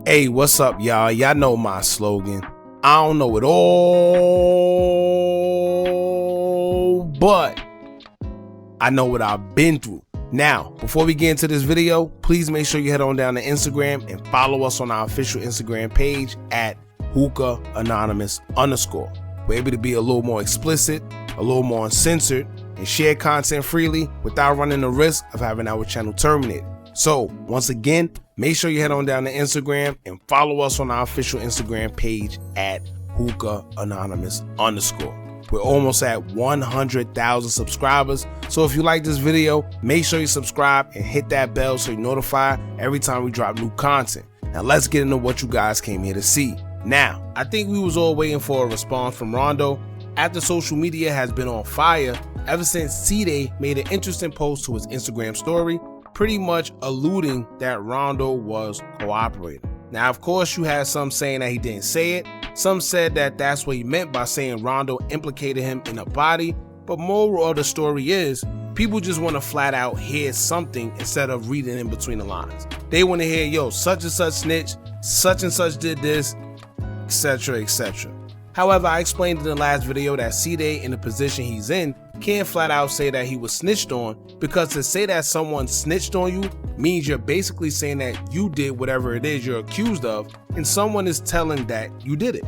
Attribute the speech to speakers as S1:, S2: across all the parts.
S1: Hey, what's up, y'all? Y'all know my slogan. I don't know it all, but I know what I've been through. Now, before we get into this video, please make sure you head on down to Instagram and follow us on our official Instagram page at Hookah Anonymous _. We're able to be a little more explicit, a little more uncensored, and share content freely without running the risk of having our channel terminated. So, once again, make sure you head on down to Instagram and follow us on our official Instagram page at Hookah Anonymous _. We're almost at 100,000 subscribers, so if you like this video, make sure you subscribe and hit that bell so you're notified every time we drop new content. Now let's get into what you guys came here to see. Now, I think we was all waiting for a response from Rondo after social media has been on fire ever since CDai made an interesting post to his Instagram story, pretty much alluding that Rondo was cooperating. Now, of course, you had some saying that he didn't say it. Some said that that's what he meant by saying Rondo implicated him in a body. But moral of the story is, people just want to flat out hear something instead of reading in between the lines. They want to hear, yo, such and such snitched, such and such did this, etc., etc. However, I explained in the last video that CDai, in the position he's in, can't flat out say that he was snitched on, because to say that someone snitched on you means you're basically saying that you did whatever it is you're accused of, and someone is telling that you did it.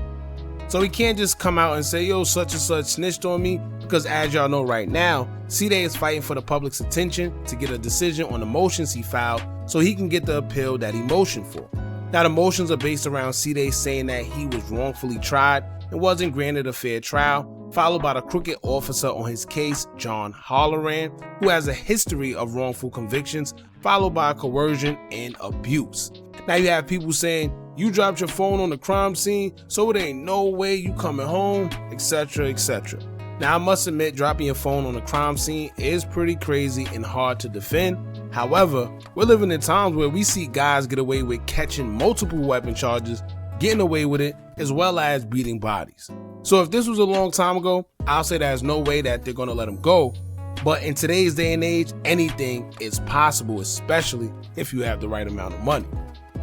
S1: So he can't just come out and say, yo, such and such snitched on me, because as y'all know right now, CDai is fighting for the public's attention to get a decision on the motions he filed so he can get the appeal that he motioned for. Now, the motions are based around CDai saying that he was wrongfully tried and wasn't granted a fair trial, followed by the crooked officer on his case, John Halloran, who has a history of wrongful convictions, followed by coercion and abuse. Now you have people saying, you dropped your phone on the crime scene, so it ain't no way you coming home, etc., etc. Now, I must admit, dropping your phone on the crime scene is pretty crazy and hard to defend. However, we're living in times where we see guys get away with catching multiple weapon charges, getting away with it, as well as beating bodies. So if this was a long time ago, I'll say there's no way that they're gonna let him go. But in today's day and age, anything is possible, especially if you have the right amount of money.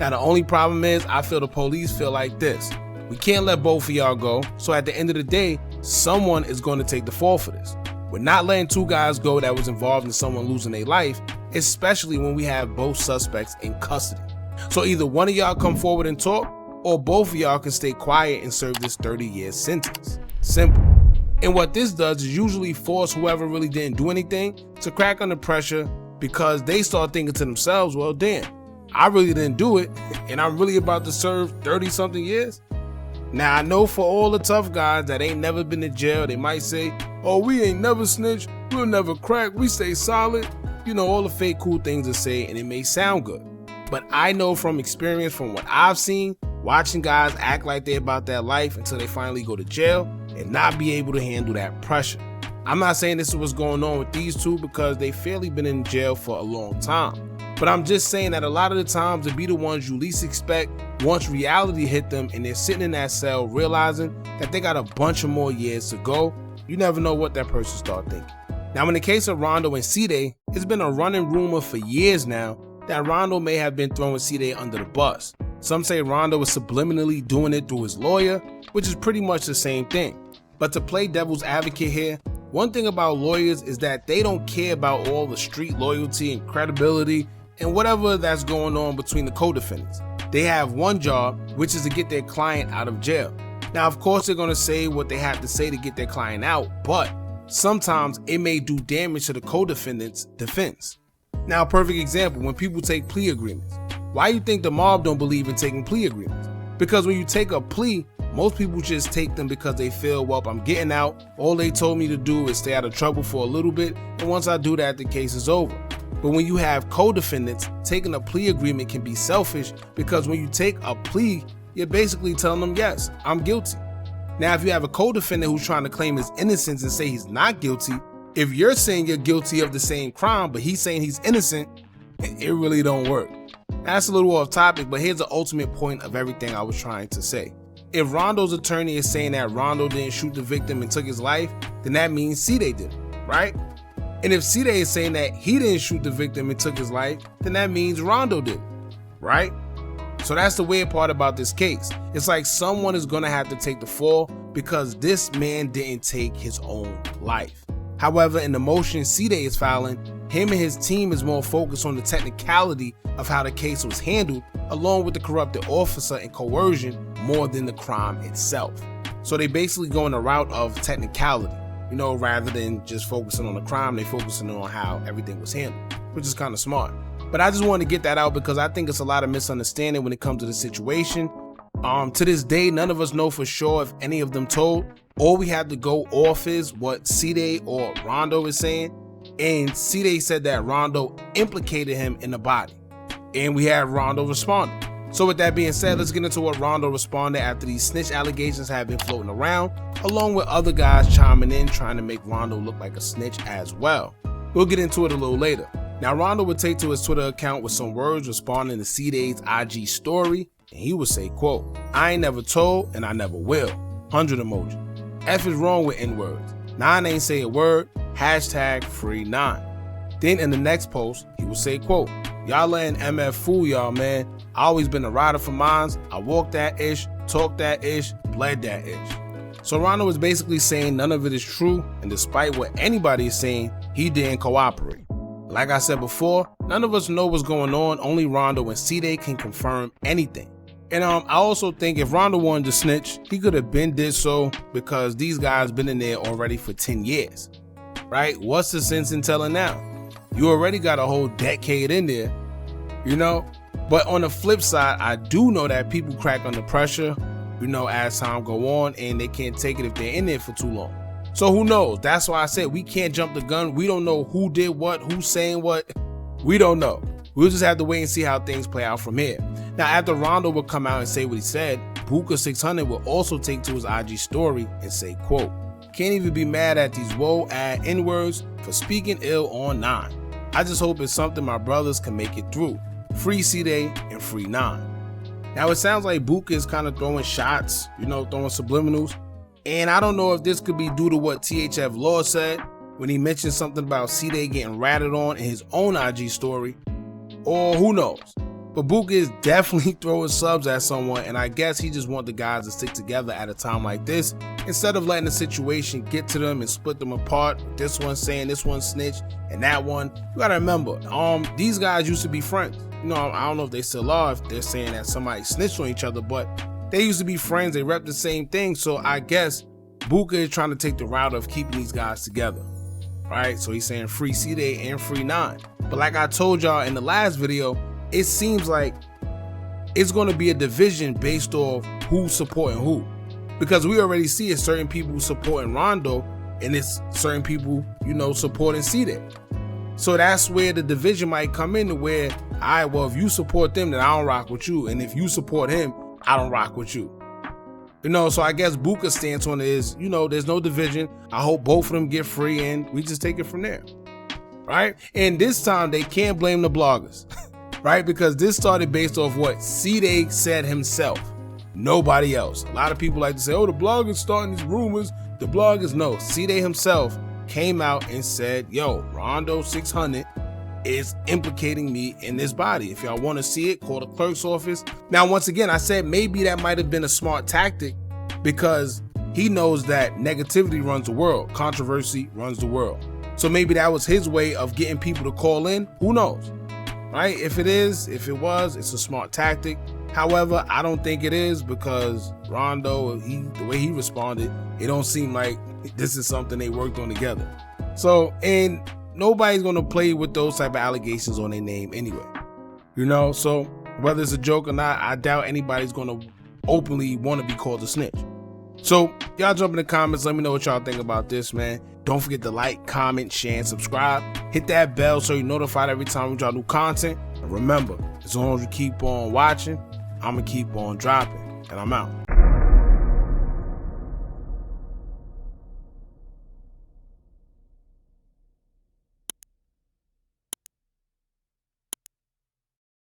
S1: Now, the only problem is, I feel the police feel like this. We can't let both of y'all go, so at the end of the day, someone is going to take the fall for this. We're not letting two guys go that was involved in someone losing their life, especially when we have both suspects in custody. So either one of y'all come forward and talk, or both of y'all can stay quiet and serve this 30-year sentence. Simple. And what this does is usually force whoever really didn't do anything to crack under pressure, because they start thinking to themselves, well, damn, I really didn't do it, and I'm really about to serve 30-something years. Now, I know for all the tough guys that ain't never been to jail, they might say, oh, we ain't never snitched, we'll never crack, we stay solid. You know, all the fake cool things to say, and it may sound good. But I know from experience, from what I've seen, watching guys act like they're about that life until they finally go to jail and not be able to handle that pressure. I'm not saying this is what's going on with these two, because they fairly been in jail for a long time. But I'm just saying that a lot of the times they be the ones you least expect once reality hit them and they're sitting in that cell realizing that they got a bunch of more years to go. You never know what that person start thinking. Now, in the case of Rondo and CDai, it's been a running rumor for years now that Rondo may have been throwing CDai under the bus. Some say Rondo is subliminally doing it through his lawyer, which is pretty much the same thing. But to play devil's advocate here, one thing about lawyers is that they don't care about all the street loyalty and credibility and whatever that's going on between the co-defendants. They have one job, which is to get their client out of jail. Now, of course, they're going to say what they have to say to get their client out, but sometimes it may do damage to the co-defendant's defense. Now, a perfect example, when people take plea agreements. Why do you think the mob don't believe in taking plea agreements? Because when you take a plea, most people just take them because they feel, well, I'm getting out. All they told me to do is stay out of trouble for a little bit, and once I do that, the case is over. But when you have co-defendants, taking a plea agreement can be selfish, because when you take a plea, you're basically telling them, yes, I'm guilty. Now, if you have a co-defendant who's trying to claim his innocence and say he's not guilty, if you're saying you're guilty of the same crime, but he's saying he's innocent, it really don't work. That's a little off topic, but here's the ultimate point of everything I was trying to say. If Rondo's attorney is saying that Rondo didn't shoot the victim and took his life, then that means CDai did it, right? And if CDai is saying that he didn't shoot the victim and took his life, then that means Rondo did, right? So that's the weird part about this case. It's like someone is gonna have to take the fall because this man didn't take his own life. However, in the motion CDai is filing, him and his team is more focused on the technicality of how the case was handled, along with the corrupted officer and coercion more than the crime itself. So they basically go in the route of technicality, rather than just focusing on the crime, they focusing on how everything was handled, which is kind of smart. But I just wanted to get that out because I think it's a lot of misunderstanding when it comes to the situation. To this day, none of us know for sure if any of them told. All we have to go off is what CDai or Rondo is saying. And CDai said that Rondo implicated him in the body. And we had Rondo responding. So with that being said, let's get into what Rondo responded after these snitch allegations have been floating around, along with other guys chiming in trying to make Rondo look like a snitch as well. We'll get into it a little later. Now Rondo would take to his Twitter account with some words responding to CDai's IG story, and he would say, quote, "I ain't never told and I never will. 100 emoji. F is wrong with N-words. 9 ain't say a word. Hashtag free 9. Then in the next post, he would say, quote, "Y'all letting MF fool y'all, man. I always been a rider for mines. I walk that ish, talk that ish, bled that ish." So Rondo was basically saying none of it is true, and despite what anybody is saying, he didn't cooperate. Like I said before, none of us know what's going on. Only Rondo and CDai can confirm anything. And I also think if Rondo wanted to snitch, he could have been did so because these guys been in there already for 10 years, right? What's the sense in telling now? You already got a whole decade in there, But on the flip side, I do know that people crack under pressure, as time go on, and they can't take it if they're in there for too long. So who knows? That's why I said we can't jump the gun. We don't know who did what, who's saying what. We don't know. We'll just have to wait and see how things play out from here. Now, after Rondo would come out and say what he said, Booka600 will also take to his IG story and say, quote, "Can't even be mad at these woe-ass N-words for speaking ill on 9. I just hope it's something my brothers can make it through. Free CDai and free 9. Now, it sounds like Booka is kind of throwing shots, throwing subliminals. And I don't know if this could be due to what THF Law said when he mentioned something about CDai getting ratted on in his own IG story, or who knows. But Booka is definitely throwing subs at someone, and I guess he just wants the guys to stick together at a time like this, instead of letting the situation get to them and split them apart. This one saying this one snitch and that one. You gotta remember, these guys used to be friends. I don't know if they still are, if they're saying that somebody snitched on each other, but they used to be friends. They rep the same thing. So I guess Booka is trying to take the route of keeping these guys together, right? So he's saying free CDai and free 9. But like I told y'all in the last video, it seems like it's going to be a division based off who's supporting who, because we already see it's certain people supporting Rondo and it's certain people, supporting CDai. So that's where the division might come in, to where, all right, well, if you support them, then I don't rock with you, and if you support him, I don't rock with you. So I guess Booka's stance on it is, there's no division. I hope both of them get free and we just take it from there, right? And this time they can't blame the bloggers, right? Because this started based off what CDai said himself, nobody else. A lot of people like to say, oh, the bloggers starting these rumors. The bloggers, no, CDai himself came out and said, yo, Rondo600 is implicating me in this body. If y'all want to see it, call the clerk's office. Now, once again, I said maybe that might have been a smart tactic because he knows that negativity runs the world. Controversy runs the world. So maybe that was his way of getting people to call in. Who knows, right? If it was, it's a smart tactic. However, I don't think it is, because Rondo, the way he responded, it don't seem like this is something they worked on together. So, and nobody's going to play with those type of allegations on their name anyway, so whether it's a joke or not, I doubt anybody's going to openly want to be called a snitch. So y'all jump in the comments, let me know what y'all think about this, man. Don't forget to like, comment, share, and subscribe. Hit that bell so you're notified every time we drop new content. And remember, as long as you keep on watching, I'm gonna keep on dropping, and I'm out.